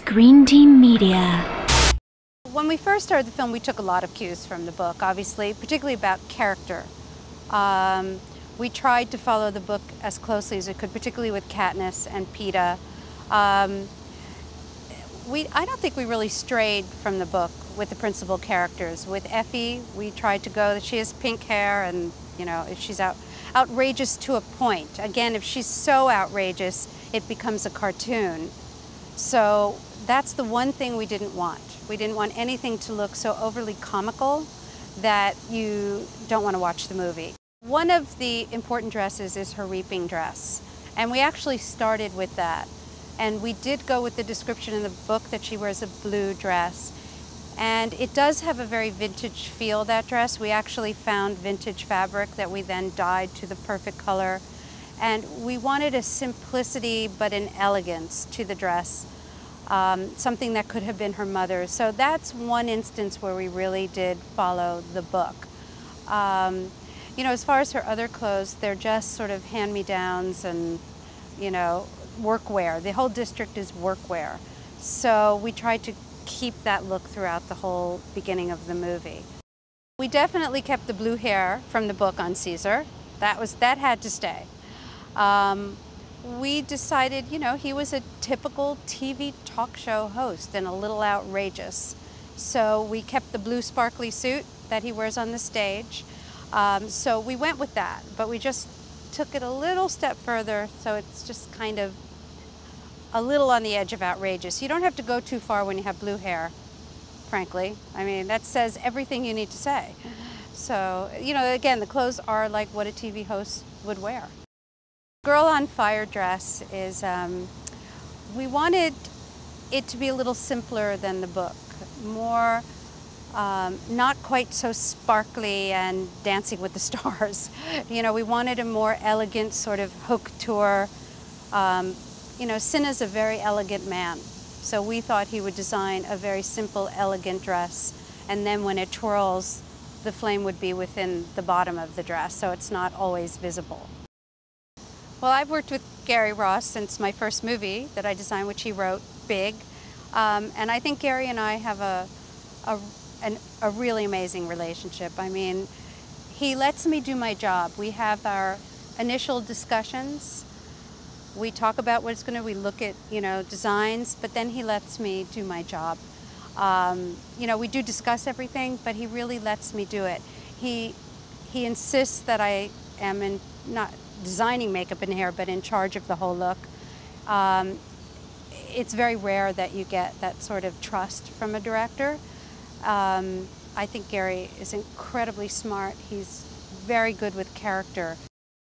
Screen Team Media. When we first started the film, we took a lot of cues from the book, obviously, particularly about character. We tried to follow the book as closely as we could, particularly with Katniss and Peeta. I don't think we really strayed from the book with the principal characters. With Effie, we tried to go, she has pink hair and, you know, if she's outrageous to a point. Again, if she's so outrageous, it becomes a cartoon. So that's the one thing we didn't want. We didn't want anything to look so overly comical that you don't want to watch the movie. One of the important dresses is her reaping dress, and we actually started with that. And we did go with the description in the book that she wears a blue dress. And it does have a very vintage feel, that dress. We actually found vintage fabric that we then dyed to the perfect color. And we wanted a simplicity but an elegance to the dress, something that could have been her mother's. So that's one instance where we really did follow the book. You know, as far as her other clothes, they're just sort of hand-me-downs and, you know, workwear. The whole district is workwear. So we tried to keep that look throughout the whole beginning of the movie. We definitely kept the blue hair from the book on Caesar. That had to stay. We decided, you know, he was a typical TV talk show host and a little outrageous. So we kept the blue sparkly suit that he wears on the stage. So we went with that, but we just took it a little step further, so it's just kind of a little on the edge of outrageous. You don't have to go too far when you have blue hair, frankly. I mean, that says everything you need to say. So, you know, again, the clothes are like what a TV host would wear. Girl on Fire dress is, we wanted it to be a little simpler than the book, more not quite so sparkly and dancing with the stars. You know, we wanted a more elegant sort of haute couture. You know, Cinna's a very elegant man, so we thought he would design a very simple, elegant dress, and then when it twirls, the flame would be within the bottom of the dress, so it's not always visible. Well, I've worked with Gary Ross since my first movie that I designed, which he wrote, Big, and I think Gary and I have a really amazing relationship. I mean, he lets me do my job. We have our initial discussions. We talk about what it's going to, we look at, you know, designs, but then he lets me do my job. You know, we do discuss everything, but he really lets me do it. He insists that I am not designing makeup and hair, but in charge of the whole look. It's very rare that you get that sort of trust from a director. I think Gary is incredibly smart. He's very good with character.